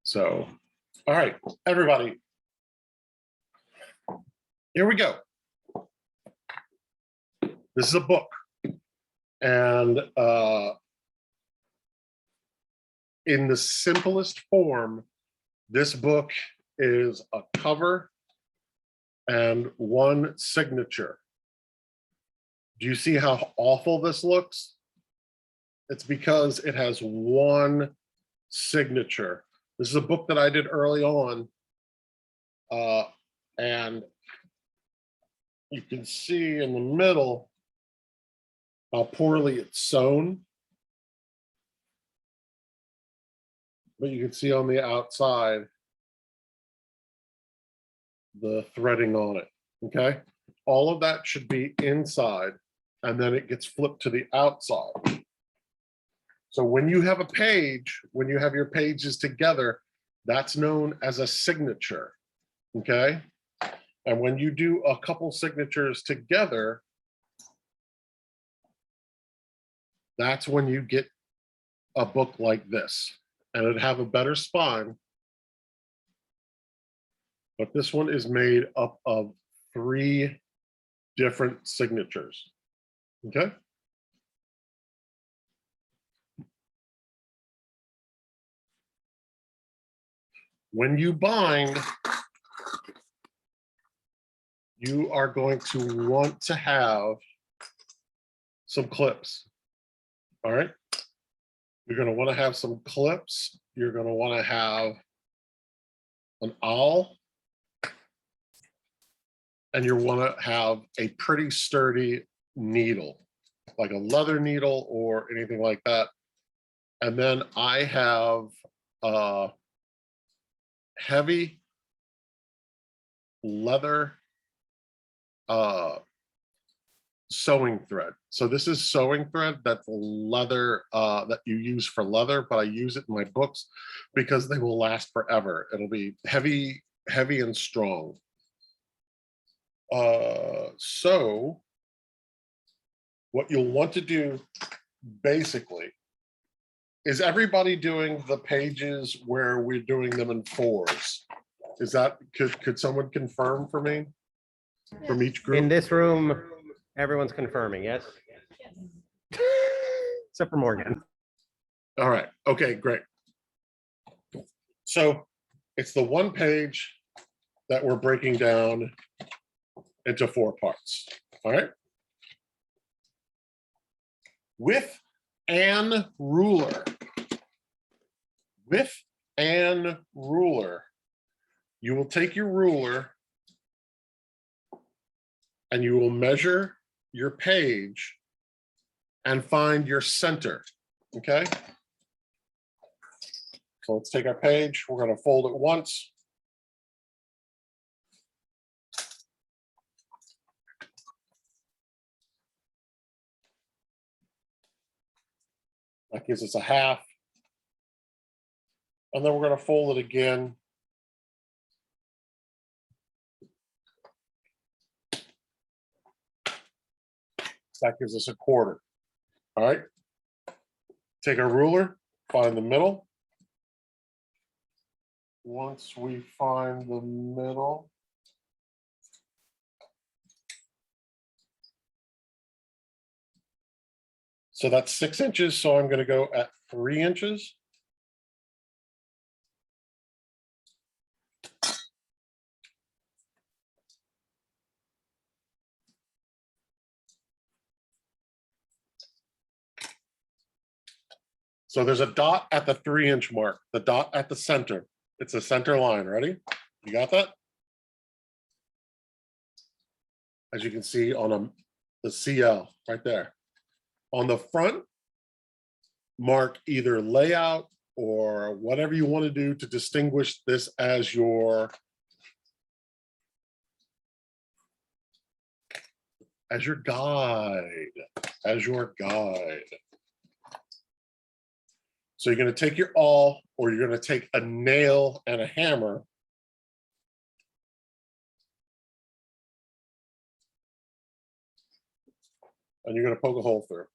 So, all right, everybody, here we go. This is a book, and in the simplest form, this book is a cover and one signature. Do you see how awful this looks? It's because it has one signature. This is a book that I did early on, and you can see in the middle how poorly it's sewn. But you can see on the outside the threading on it, okay? All of that should be inside, and then it gets flipped to the outside. So when you have a page, when you have your pages together, that's known as a signature, okay? And when you do a couple signatures together, that's when you get a book like this. And it'd have a better spine. But this one is made up of 3 different signatures, okay? When you bind, you are going to want to have some clips, all right? You're going to want to have some clips. You're going to want to have an awl, and you want to have a pretty sturdy needle, like a leather needle or anything like that. And then I have heavy leather sewing thread. So this is sewing thread that's leather that you use for leather, but I use it in my books because they will last forever. It'll be heavy and strong. So what you'll want to do basically is everybody doing the pages where we're doing them in 4s. Is that, could someone confirm for me from each group? In this room, everyone's confirming, yes? Except for Morgan. All right, okay, great. So it's the one page that we're breaking down into 4 parts, all right? With an ruler, you will take your ruler and you will measure your page and find your center, okay? So let's take our page, we're gonna fold it once. That gives us a half. And then we're gonna fold it again. That gives us a quarter, all right? Take our ruler, find the middle. Once we find the middle, so that's 6 inches, so I'm gonna go at 3 inches. So there's a dot at the 3-inch mark, the dot at the center. It's a center line, ready? You got that? As you can see on the CL right there. On the front, mark either layout or whatever you want to do to distinguish this as your guide, So you're going to take your awl, or you're going to take a nail and a hammer. And you're going to poke a hole through.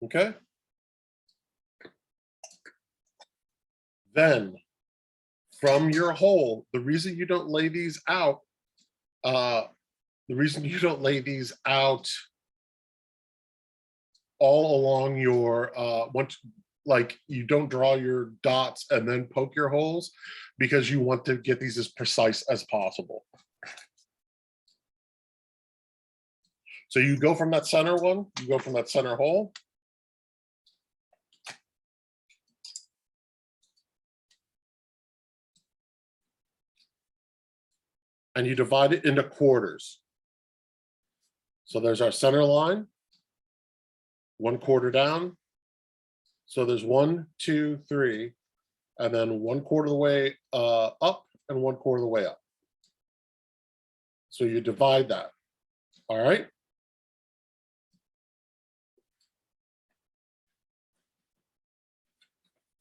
Okay? Then from your hole, the reason you don't lay these out, all along your once, like you don't draw your dots and then poke your holes, because you want to get these as precise as possible. So you go from that center one, you go from that center hole. And you divide it into quarters. So there's our center line, 1/4 down. So there's 1, 2, 3, and then 1/4 of the way up and 1/4 of the way up. So you divide that. All right.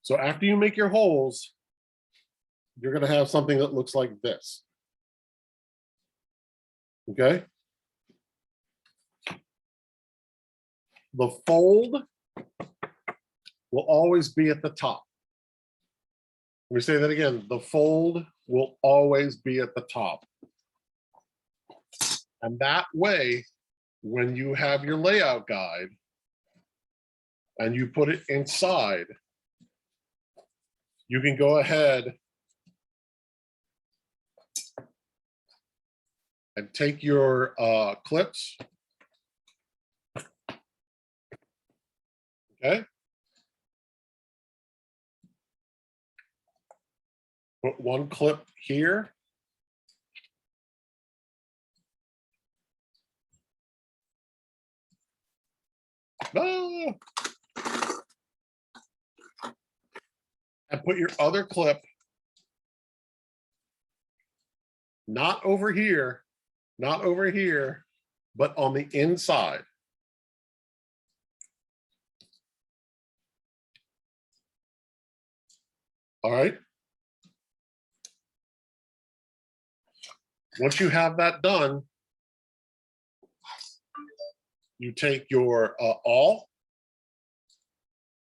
So after you make your holes, you're going to have something that looks like this. Okay. The fold will always be at the top. Let me say that again. The fold will always be at the top. And that way, when you have your layout guide and you put it inside, you can go ahead and take your clips. Okay. Put one clip here. Ah! And put your other clip not over here, but on the inside. All right. Once you have that done, you take your awl,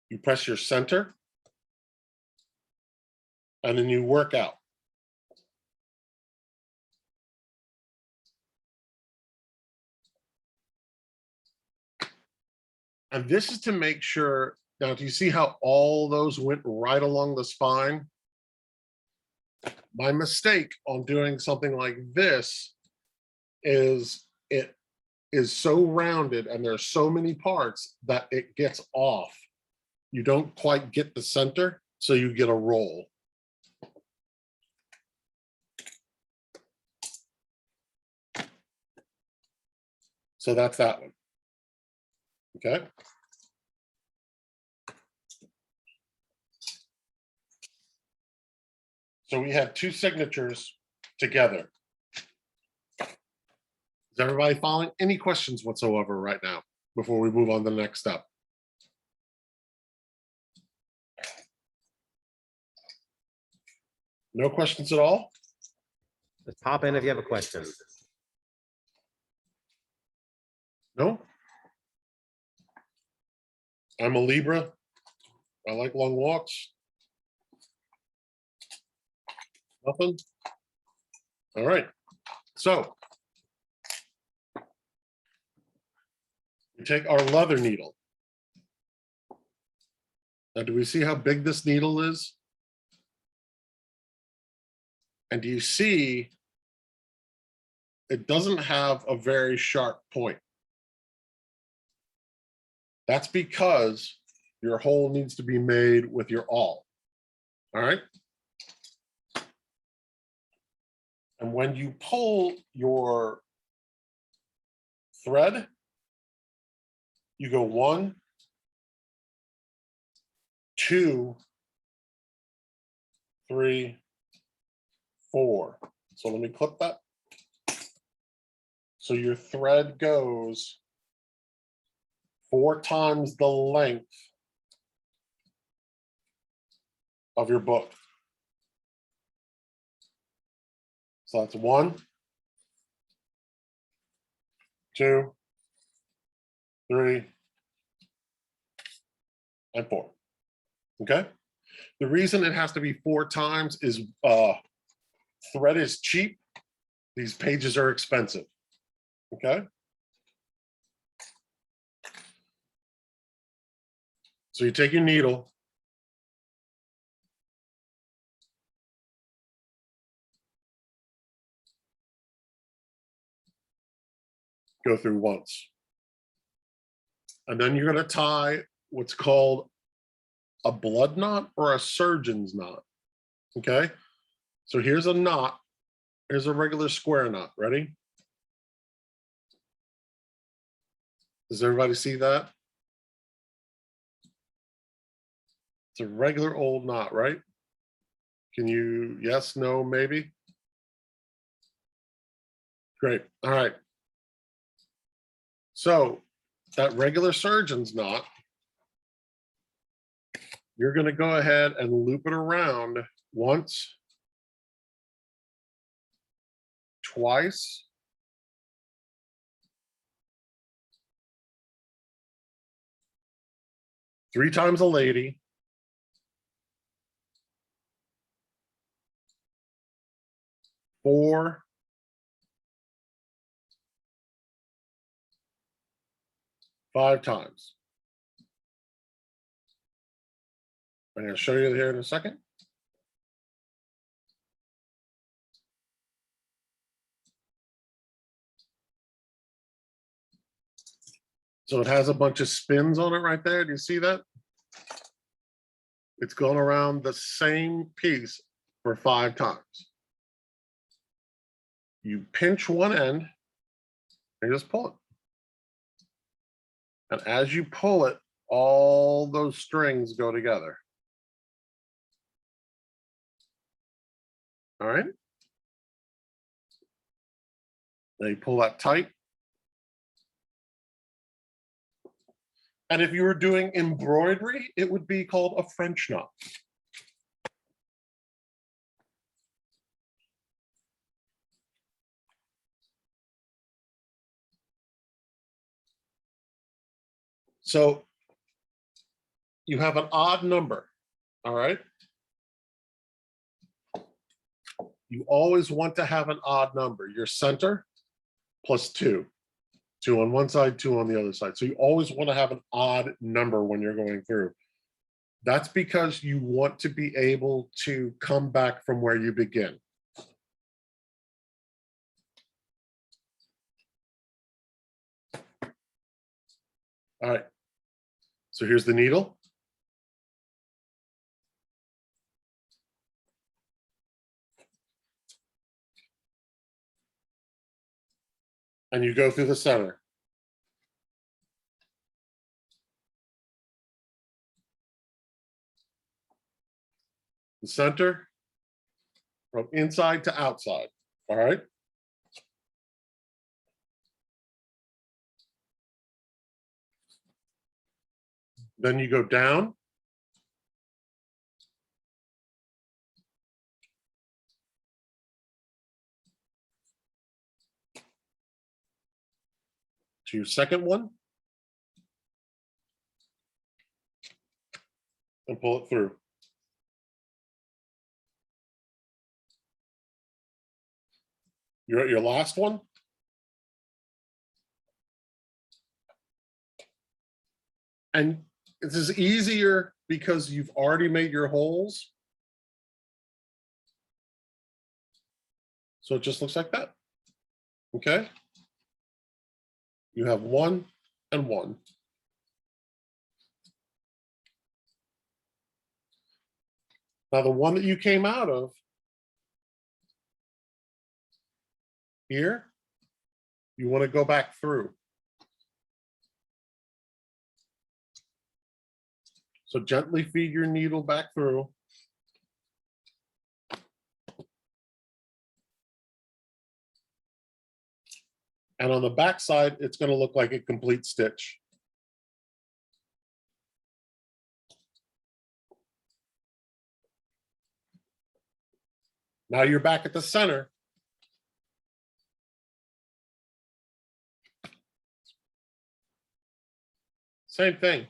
you press your center, and then you work out. And this is to make sure, now do you see how all those went right along the spine? My mistake on doing something like this is it is so rounded and there's so many parts that it gets off. You don't quite get the center, so you get a roll. So that's that one. Okay. So we have two signatures together. Is everybody following? Any questions whatsoever right now before we move on to the next step? No questions at all? Just pop in if you have a question. No? I'm a Libra. I like long walks. Nothing? All right. So we take our leather needle. Now, do we see how big this needle is? And do you see it doesn't have a very sharp point? That's because your hole needs to be made with your awl. All right. And when you pull your thread, you go 1, 2, 3, 4. So let me clip that. So your thread goes 4 times the length of your book. So that's 1, 2, 3, and 4. Okay. The reason it has to be 4 times is thread is cheap. These pages are expensive. Okay. So you take your needle. Go through once. And then you're going to tie what's called a blood knot or a surgeon's knot. Okay. So here's a knot. Here's a regular square knot. Ready? Does everybody see that? It's a regular old knot, right? Can you, yes, no, maybe? Great. All right. So that regular surgeon's knot, you're going to go ahead and loop it around once, twice, three times a lady, four, five times. I'm going to show you here in a second. So it has a bunch of spins on it right there. Do you see that? It's going around the same piece for 5 times. You pinch one end and just pull it. And as you pull it, all those strings go together. All right. Now you pull that tight. And if you were doing embroidery, it would be called a French knot. So you have an odd number, all right? You always want to have an odd number. Your center plus 2. 2 on one side, 2 on the other side. So you always want to have an odd number when you're going through. That's because you want to be able to come back from where you begin. All right. So here's the needle. And you go through the center. The center from inside to outside. All right. Then you go down. To your second one. And pull it through. You're at your last one. And this is easier because you've already made your holes. So it just looks like that. Okay. You have 1 and 1. Now the one that you came out of here, you want to go back through. So gently feed your needle back through. And on the back side, it's going to look like a complete stitch. Now you're back at the center. Same thing.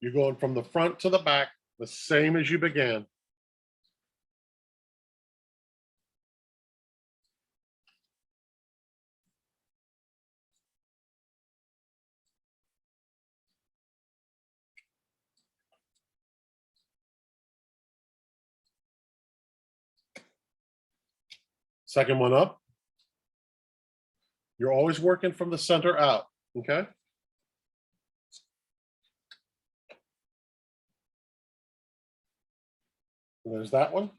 You're going from the front to the back, the same as you began. Second one up. You're always working from the center out, okay? And there's that one.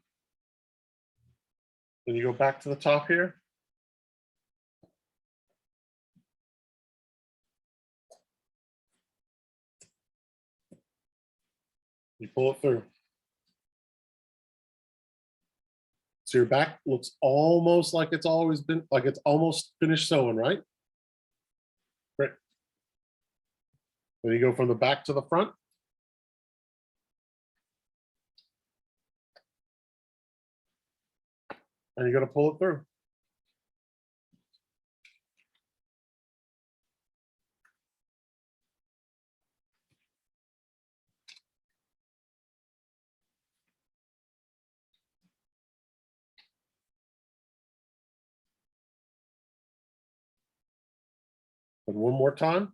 Then you go back to the top here. You pull it through. So your back looks almost like it's always been, like it's almost finished sewing, right? Great. Then you go from the back to the front. And you're going to pull it through. And one more time.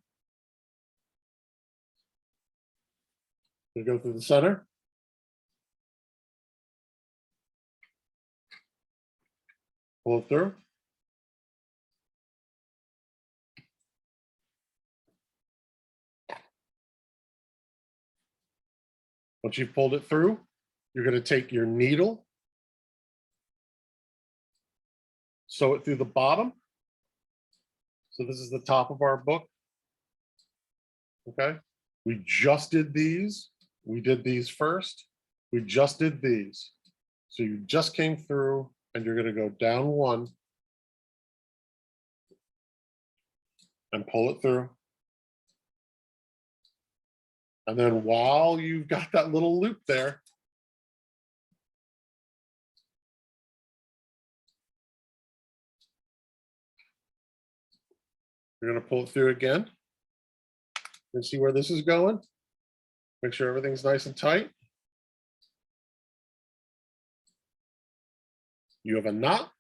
You go through the center. Pull it through. Once you've pulled it through, you're going to take your needle, sew it through the bottom. So this is the top of our book. Okay. We just did these. We did these first. We just did these. So you just came through and you're going to go down one and pull it through. And then while you've got that little loop there, you're going to pull it through again and see where this is going. Make sure everything's nice and tight. You have a knot.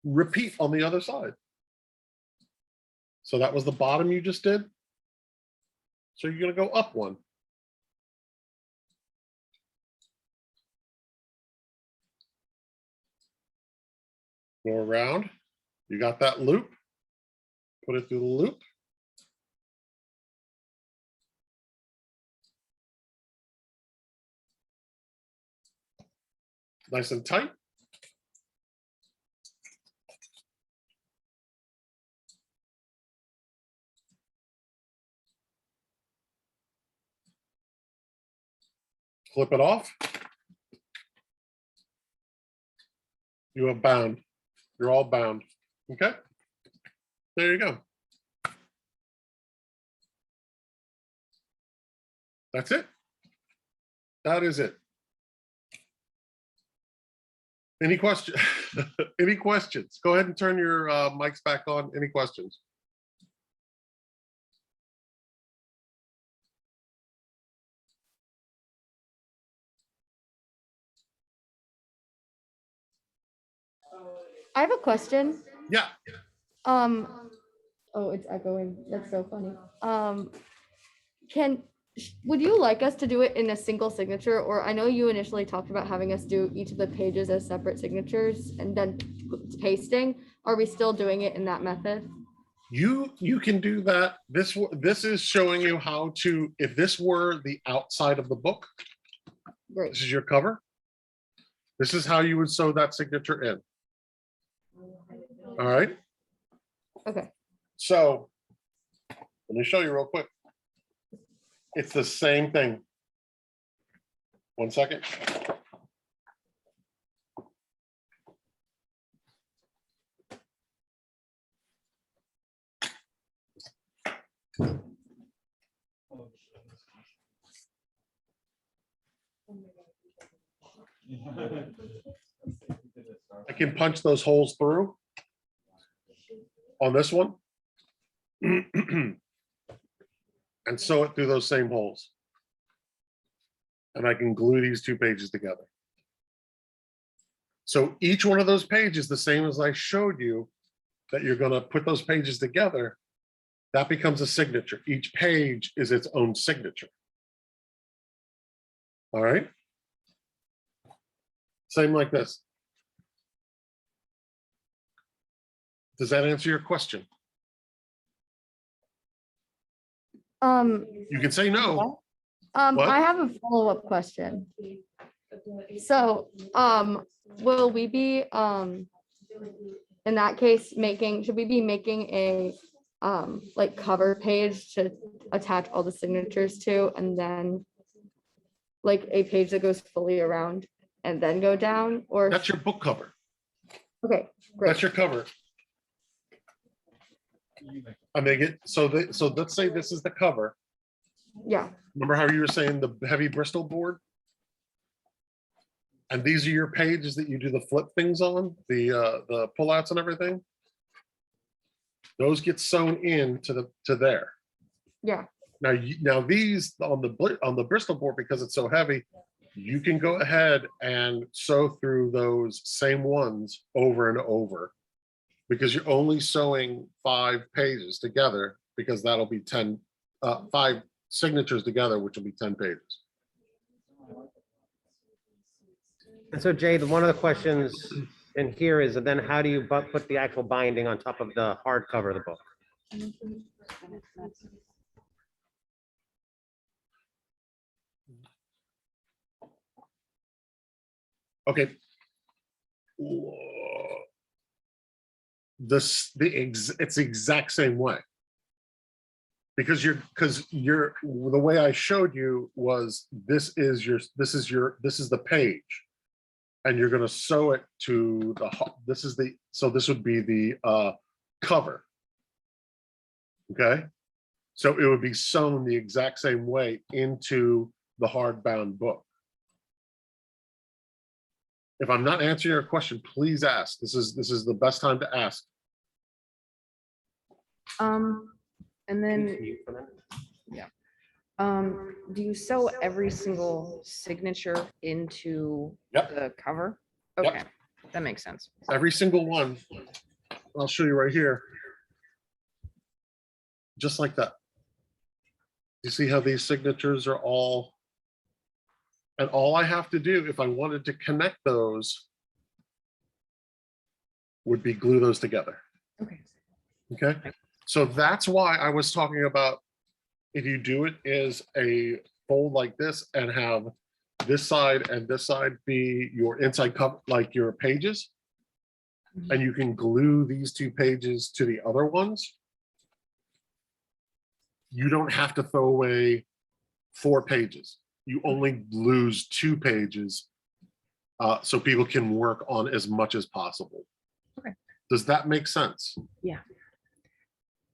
Repeat on the other side. So that was the bottom you just did. So you're going to go up one. Go around. You got that loop. Put it through the loop. Nice and tight. Flip it off. You are bound. You're all bound. Okay. There you go. That's it. That is it. Any questions? Any questions? Go ahead and turn your mics back on. Any questions? I have a question. Yeah. Oh, it's echoing. That's so funny. Would you like us to do it in a single signature, or I know you initially talked about having us do each of the pages as separate signatures and then pasting. Are we still doing it in that method? You can do that. This is showing you how to, if this were the outside of the book, Great. this is your cover. This is how you would sew that signature in. All right. Okay. So let me show you real quick. It's the same thing. 1 second. I can punch those holes through on this one. and sew it through those same holes. And I can glue these two pages together. So each one of those pages, the same as I showed you, that you're going to put those pages together, that becomes a signature. Each page is its own signature. All right. Same like this. Does that answer your question? You can say no. What? I have a follow-up question. So, will we be, in that case, should we be making a, like cover page to attach all the signatures to, and then like a page that goes fully around and then go down, or? That's your book cover. Okay, great. That's your cover. I make it so that, so let's say this is the cover. Yeah, Remember how you were saying the heavy Bristol board? And these are your pages that you do the flip things on, the pullouts and everything. Those get sewn in to there. yeah, Now these on the Bristol board, because it's so heavy, you can go ahead and sew through those same ones over and over, because you're only sewing 5 pages together, because that'll be 5 signatures together, which will be 10 pages. And so Jay, one of the questions in here is, then how do you put the actual binding on top of the hardcover of the book? Okay. It's the exact same way. Because the way I showed you was this is the page, and you're going to sew it to so this would be the cover. Okay, so it would be sewn the exact same way into the hardbound book. If I'm not answering your question, please ask. This is the best time to ask. And then, do you sew every single signature into Yep. the cover? Yep. Okay, that makes sense. Every single one. I'll show you right here. Just like that. You see how these signatures are all, and all I have to do if I wanted to connect those would be glue those together. Okay. Okay. So that's why I was talking about, if you do it as a fold like this and have this side and this side be your inside cover, like your pages, and you can glue these 2 pages to the other ones, you don't have to throw away 4 pages. You only lose 2 pages, so people can work on as much as possible. Okay. Does that make sense? Yeah.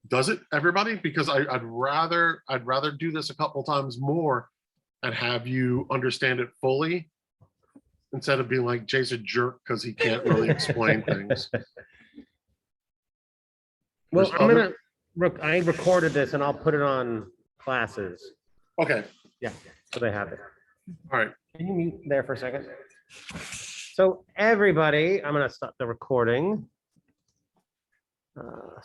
Does it, everybody? Because I'd rather do this a couple times more and have you understand it fully, instead of being like Jay's a jerk because he can't really explain things. Well, There's I recorded this and I'll put it on classes. Okay, Yeah, so they have it. all right. Can you mute there for a second? So everybody, I'm gonna stop the recording. Stop